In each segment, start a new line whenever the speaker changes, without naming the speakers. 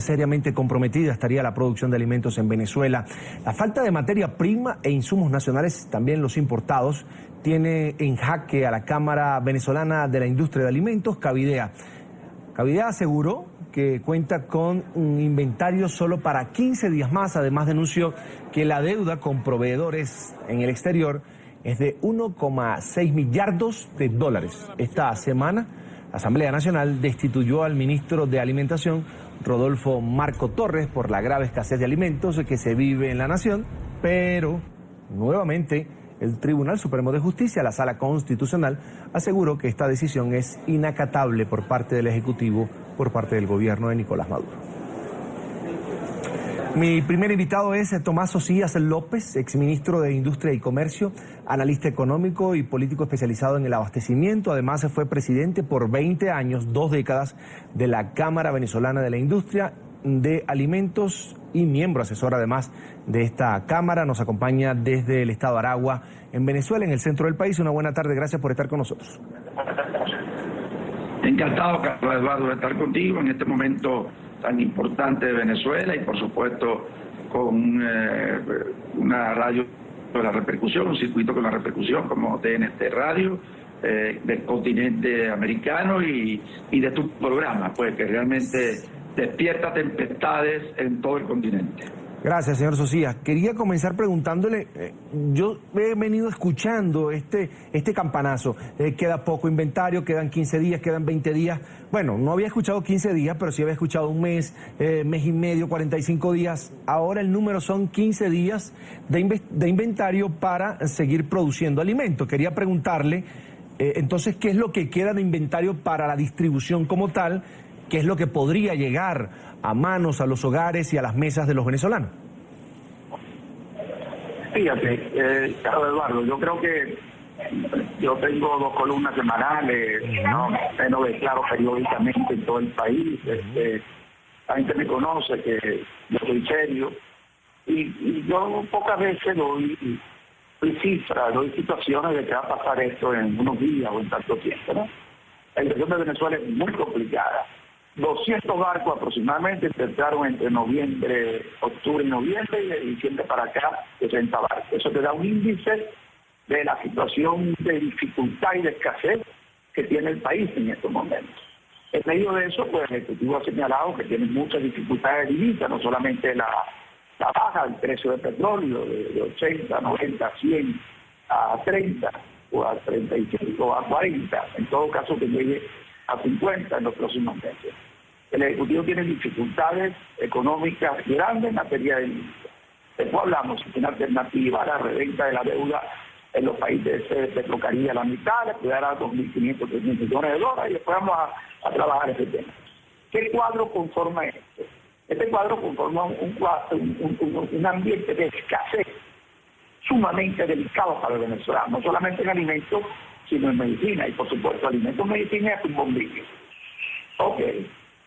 seriamente comprometida estaría la producción de alimentos en Venezuela. La falta de materia prima e insumos nacionales, también los importados, tiene en jaque a la Cámara Venezolana de la Industria de Alimentos, Cavidea. Cavidea aseguró que cuenta con un inventario solo para 15 días más. Además denunció que la deuda con proveedores en el exterior es de 1,6 millardos de dólares. Esta semana, la Asamblea Nacional destituyó al ministro de Alimentación, Rodolfo Marco Torres, por la grave escasez de alimentos que se vive en la nación, pero nuevamente el Tribunal Supremo de Justicia, la Sala Constitucional, aseguró que esta decisión es inacatable por parte del Ejecutivo, por parte del gobierno de Nicolás Maduro. Mi primer invitado es Tomás Socias López, exministro de Industria y Comercio, analista económico y político especializado en el abastecimiento. Además, fue presidente por 20 años, 2 décadas, de la Cámara Venezolana de la Industria de Alimentos y miembro asesor además de esta Cámara. Nos acompaña desde el estado de Aragua, en Venezuela, en el centro del país. Una buena tarde, gracias por estar con nosotros.
Encantado, Carlos Eduardo, de estar contigo en este momento tan importante de Venezuela y por supuesto con una radio de la repercusión, un circuito con la repercusión como TNT Radio del continente americano y de tu programa, pues que realmente despierta tempestades en todo el continente.
Gracias, señor Socias. Quería comenzar preguntándole, yo he venido escuchando este campanazo, queda poco inventario, quedan 15 días, quedan 20 días. Bueno, no había escuchado 15 días, pero sí había escuchado un mes, mes y medio, 45 días. Ahora el número son 15 días de inventario para seguir produciendo alimentos. Quería preguntarle, entonces, ¿qué es lo que queda de inventario para la distribución como tal? ¿Qué es lo que podría llegar a manos, a los hogares y a las mesas de los venezolanos?
Fíjate, Carlos Eduardo, yo creo que yo tengo 2 columnas semanales, ¿no? Me declaro periódicamente en todo el país. La gente me conoce que yo soy serio y yo pocas veces doy cifras, doy situaciones de que va a pasar esto en unos días o en tanto tiempo, ¿no? La situación de Venezuela es muy complicada. 200 barcos aproximadamente entraron entre octubre y noviembre, y de diciembre para acá 60 barcos. Eso te da un índice de la situación de dificultad y de escasez que tiene el país en estos momentos. En medio de eso, pues el Ejecutivo ha señalado que tiene muchas dificultades de divisa, no solamente la baja del precio del petróleo de 80, 90, 100 a 30 o a 35 o a 40, en todo caso que llegue a 50 en los próximos meses. El Ejecutivo tiene dificultades económicas grandes en materia de divisa. Después hablamos de una alternativa a la reventa de la deuda en los países de Caribe a la mitad, le puede dar a 2.500, 3.000 millones de dólares, y después vamos a trabajar ese tema. ¿Qué cuadro conforma esto? Este cuadro conforma un ambiente de escasez sumamente delicado para el venezolano, no solamente en alimentos, sino en medicina, y por supuesto alimentos, medicina es un bombillo. Ok,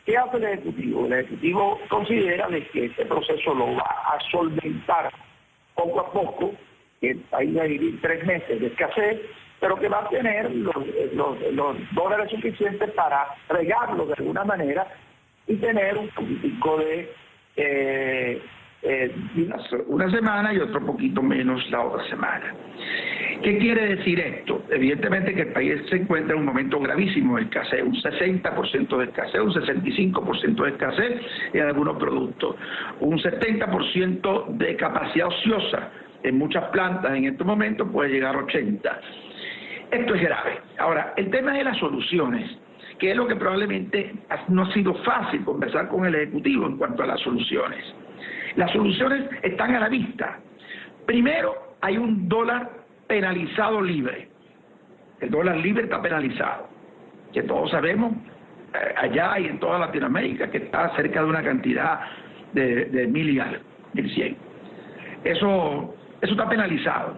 ¿qué hace el Ejecutivo? El Ejecutivo considera de que este proceso lo va a solventar poco a poco, que el país va a vivir 3 meses de escasez, pero que va a tener los dólares suficientes para regarlo de alguna manera y tener un poquitico de una semana y otro poquito menos la otra semana. ¿Qué quiere decir esto? Evidentemente que el país se encuentra en un momento gravísimo de escasez, un 60% de escasez, un 65% de escasez en algunos productos, un 70% de capacidad ociosa en muchas plantas en estos momentos, puede llegar a 80%. Esto es grave. Ahora, el tema de las soluciones, que es lo que probablemente no ha sido fácil conversar con el Ejecutivo en cuanto a las soluciones. Las soluciones están a la vista. Primero, hay un dólar penalizado libre. El dólar libre está penalizado, que todos sabemos allá y en toda Latinoamérica, que está cerca de una cantidad de 1.000 y algo, 1.100. Eso está penalizado.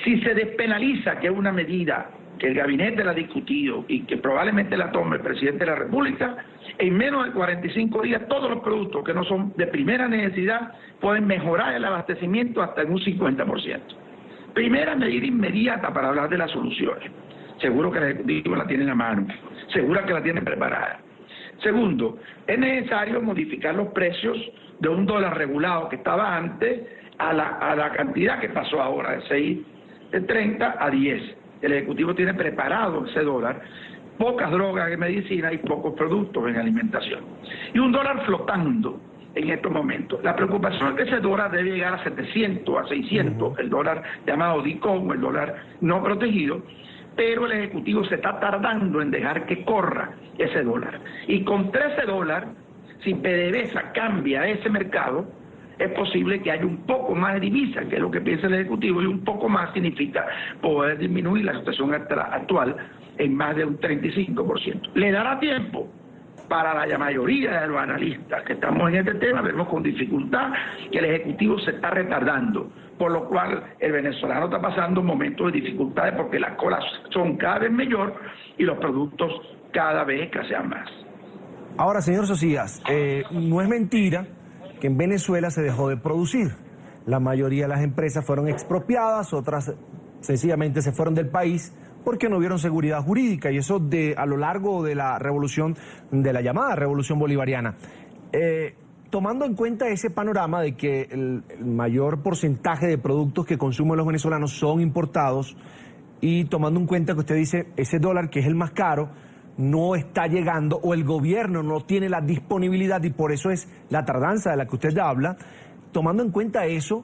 Si se despenaliza, que es una medida que el gabinete la ha discutido y que probablemente la tome el presidente de la República, en menos de 45 días todos los productos que no son de primera necesidad pueden mejorar el abastecimiento hasta en un 50%. Primera medida inmediata para hablar de las soluciones. Seguro que el Ejecutivo la tiene en la mano, seguro que la tiene preparada.
Segundo, es necesario modificar los precios de un dólar regulado que estaba antes a la cantidad que pasó ahora, de 6.30 a 10. El Ejecutivo tiene preparado ese dólar, pocas drogas en medicina y pocos productos en alimentación. Y un dólar flotando en estos momentos. La preocupación es que ese dólar debe llegar a 700, a 600, el dólar llamado DICOM, el dólar no protegido, pero el Ejecutivo se está tardando en dejar que corra ese dólar. Y con $13, si PDVSA cambia ese mercado, es posible que haya un poco más de divisa, que es lo que piensa el Ejecutivo, y un poco más significa poder disminuir la situación actual en más de un 35%. ¿Le dará tiempo? Para la mayoría de los analistas que estamos en este tema, vemos con dificultad que el Ejecutivo se está retardando, por lo cual el venezolano está pasando momentos de dificultades porque las colas son cada vez mayor y los productos cada vez escasean más.
Ahora, señor Socias, no es mentira que en Venezuela se dejó de producir. La mayoría de las empresas fueron expropiadas, otras sencillamente se fueron del país porque no hubieron seguridad jurídica, y eso a lo largo de la revolución, de la llamada revolución bolivariana. Tomando en cuenta ese panorama de que el mayor porcentaje de productos que consumen los venezolanos son importados, y tomando en cuenta que usted dice ese dólar que es el más caro no está llegando, o el gobierno no tiene la disponibilidad, y por eso es la tardanza de la que usted habla, tomando en cuenta eso,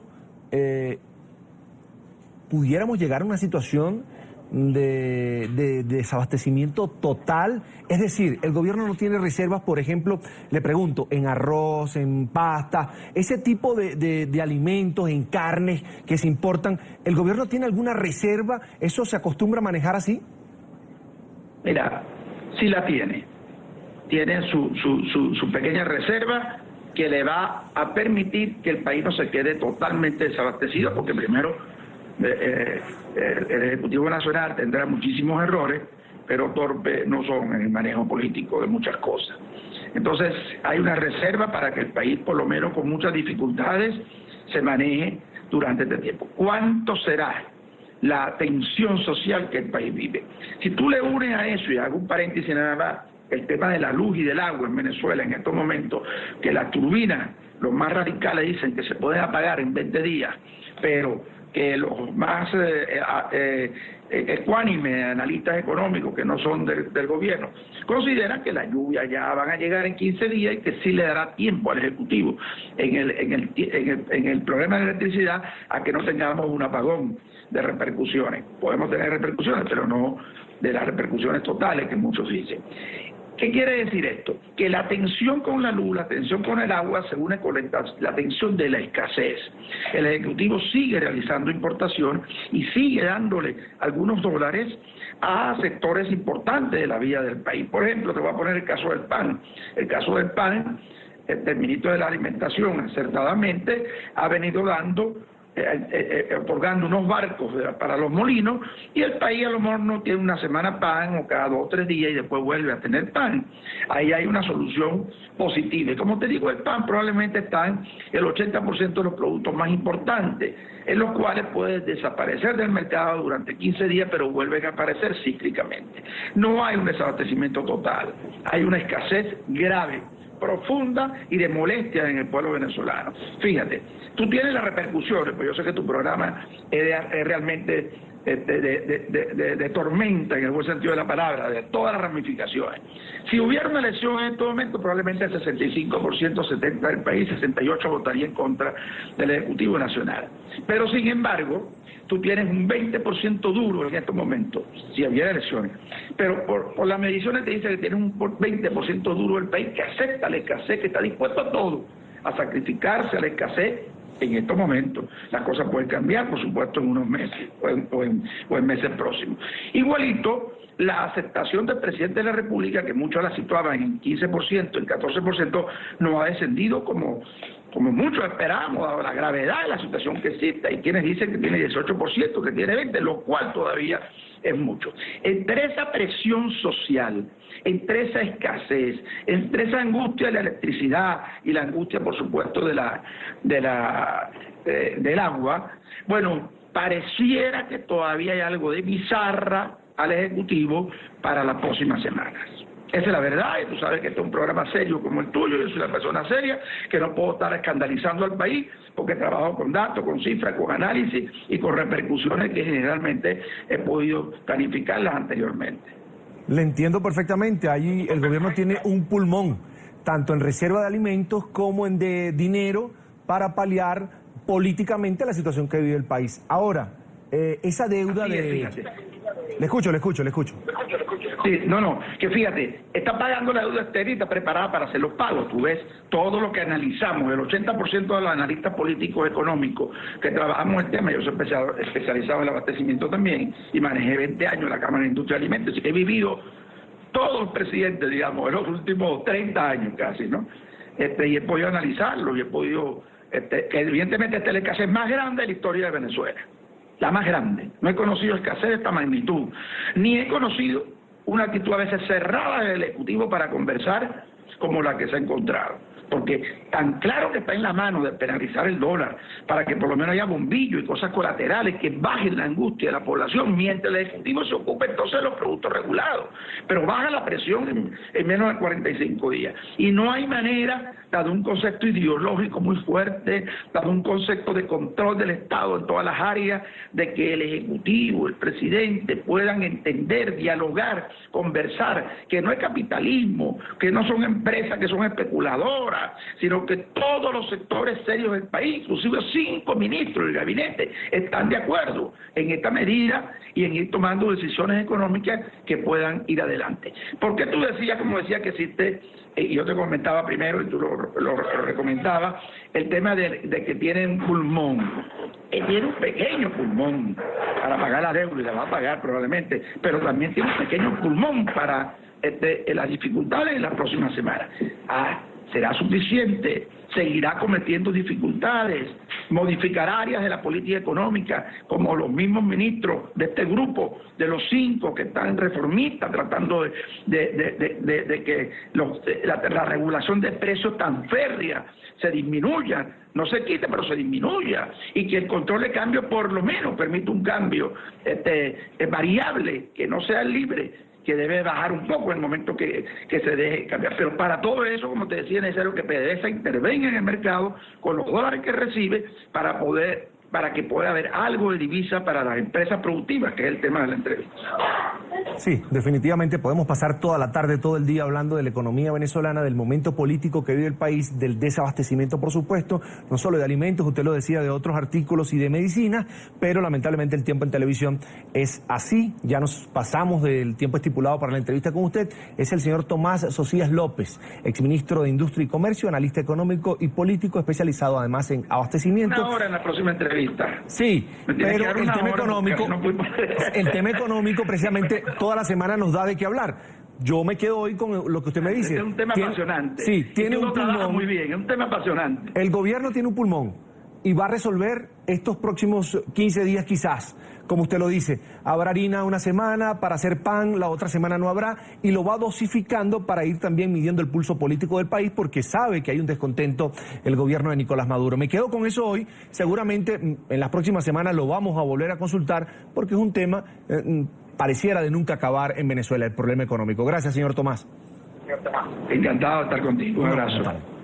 pudiéramos llegar a una situación de desabastecimiento total. Es decir, el gobierno no tiene reservas, por ejemplo, le pregunto, en arroz, en pasta, ese tipo de alimentos, en carnes que se importan. ¿El gobierno tiene alguna reserva? ¿Eso se acostumbra a manejar así?
Mira, sí la tiene. Tiene su pequeña reserva que le va a permitir que el país no se quede totalmente desabastecido, porque primero el Ejecutivo Nacional tendrá muchísimos errores, pero torpes no son en el manejo político de muchas cosas. Entonces hay una reserva para que el país, por lo menos con muchas dificultades, se maneje durante este tiempo. ¿Cuánto será la tensión social que el país vive? Si tú le unes a eso, y hago un paréntesis nada más, el tema de la luz y del agua en Venezuela en estos momentos, que las turbinas, los más radicales dicen que se pueden apagar en 20 días, pero que los más ecuánimes analistas económicos que no son del gobierno consideran que las lluvias ya van a llegar en 15 días y que sí le dará tiempo al Ejecutivo en el problema de electricidad a que no tengamos un apagón de repercusiones. Podemos tener repercusiones, pero no de las repercusiones totales que muchos dicen. ¿Qué quiere decir esto? Que la tensión con la luz, la tensión con el agua se une con la tensión de la escasez. El Ejecutivo sigue realizando importación y sigue dándole algunos dólares a sectores importantes de la vida del país. Por ejemplo, te voy a poner el caso del pan. El caso del pan, el ministro de la Alimentación acertadamente ha venido otorgando unos barcos para los molinos, y el país a lo mejor no tiene una semana pan, o cada 2 o 3 días, y después vuelve a tener pan. Ahí hay una solución positiva. Y como te digo, el pan probablemente está en el 80% de los productos más importantes, en los cuales puede desaparecer del mercado durante 15 días, pero vuelven a aparecer cíclicamente. No hay un desabastecimiento total, hay una escasez grave, profunda y de molestia en el pueblo venezolano. Fíjate, tú tienes las repercusiones, pues yo sé que tu programa es realmente de tormenta, en el buen sentido de la palabra, de todas las ramificaciones. Si hubiera una elección en este momento, probablemente el 65%, 70% del país, 68% votaría en contra del Ejecutivo Nacional. Pero sin embargo, tú tienes un 20% duro en estos momentos, si hubiera elecciones. Pero por las mediciones te dice que tienes un 20% duro el país que acepta la escasez, que está dispuesto a todo, a sacrificarse a la escasez en estos momentos. Las cosas pueden cambiar, por supuesto, en unos meses o en meses próximos. Igualito, la aceptación del presidente de la República, que muchos la situaban en 15%, en 14%, no ha descendido como muchos esperamos, dado la gravedad de la situación que existe. Hay quienes dicen que tiene 18%, que tiene 20%, lo cual todavía es mucho. Entre esa presión social, entre esa escasez, entre esa angustia de la electricidad y la angustia, por supuesto, del agua, bueno, pareciera que todavía hay algo de bizarra al Ejecutivo para las próximas semanas. Esa es la verdad, y tú sabes que este es un programa serio como el tuyo, yo soy una persona seria, que no puedo estar escandalizando al país, porque trabajo con datos, con cifras, con análisis y con repercusiones que generalmente he podido planificarlas anteriormente.
Le entiendo perfectamente, ahí el gobierno tiene un pulmón, tanto en reserva de alimentos como en de dinero para paliar políticamente la situación que vive el país. Ahora, esa deuda
Fíjate.
Le escucho.
Sí, que fíjate, está pagando la deuda externa y está preparada para hacer los pagos. Tú ves todo lo que analizamos, el 80% de los analistas políticos económicos que trabajamos el tema, yo soy especializado en el abastecimiento también y manejé 20 años en la Cámara de Industria de Alimentos, y he vivido todos los presidentes, digamos, en los últimos 30 años casi, ¿no? Y he podido analizarlo y he podido, que evidentemente esta es la escasez más grande de la historia de Venezuela. La más grande. No he conocido escasez de esta magnitud, ni he conocido una actitud a veces cerrada del Ejecutivo para conversar como la que se ha encontrado. Porque tan claro que está en la mano de penalizar el dólar para que por lo menos haya bombillo y cosas colaterales que bajen la angustia de la población, mientras el Ejecutivo se ocupe entonces de los productos regulados. Pero baja la presión en menos de 45 días. Y no hay manera, dado un concepto ideológico muy fuerte, dado un concepto de control del Estado en todas las áreas, de que el Ejecutivo, el presidente puedan entender, dialogar, conversar, que no es capitalismo, que no son empresas que son especuladoras, sino que todos los sectores serios del país, inclusive 5 ministros del gabinete, están de acuerdo en esta medida y en ir tomando decisiones económicas que puedan ir adelante. Porque tú decías, como decía, que existe, y yo te comentaba primero y tú lo recomendabas, el tema de que tiene un pulmón. Tiene un pequeño pulmón para pagar la deuda, y la va a pagar probablemente, pero también tiene un pequeño pulmón para las dificultades en las próximas semanas. ¿Será suficiente? ¿Seguirá cometiendo dificultades? ¿Modificará áreas de la política económica, como los mismos ministros de este grupo, de los 5 que están reformistas, tratando de que la regulación de precios tan férrea se disminuya? No se quite, pero se disminuya, y que el control de cambio por lo menos permita un cambio variable, que no sea libre, que debe bajar un poco en el momento que se deje cambiar. Pero para todo eso, como te decía, es necesario que PDVSA intervenga en el mercado con los dólares que recibe para que pueda haber algo de divisa para las empresas productivas, que es el tema de la entrevista.
Sí, definitivamente podemos pasar toda la tarde, todo el día hablando de la economía venezolana, del momento político que vive el país, del desabastecimiento, por supuesto, no solo de alimentos, usted lo decía, de otros artículos y de medicina, pero lamentablemente el tiempo en televisión es así. Ya nos pasamos del tiempo estipulado para la entrevista con usted. Es el señor Tomás Socias López, exministro de Industria y Comercio, analista económico y político, especializado además en abastecimiento.
Una hora en la próxima entrevista.
Sí, pero el tema económico precisamente toda la semana nos da de qué hablar. Yo me quedo hoy con lo que usted me dice.
Es un tema apasionante.
Sí, tiene un pulmón.
Muy bien, es un tema apasionante.
El gobierno tiene un pulmón y va a resolver estos próximos 15 días quizás. Como usted lo dice, habrá harina una semana para hacer pan, la otra semana no habrá, y lo va dosificando para ir también midiendo el pulso político del país, porque sabe que hay un descontento el gobierno de Nicolás Maduro. Me quedo con eso hoy, seguramente en las próximas semanas lo vamos a volver a consultar, porque es un tema, pareciera de nunca acabar en Venezuela, el problema económico. Gracias, señor Tomás.
Encantado de estar contigo. Un abrazo.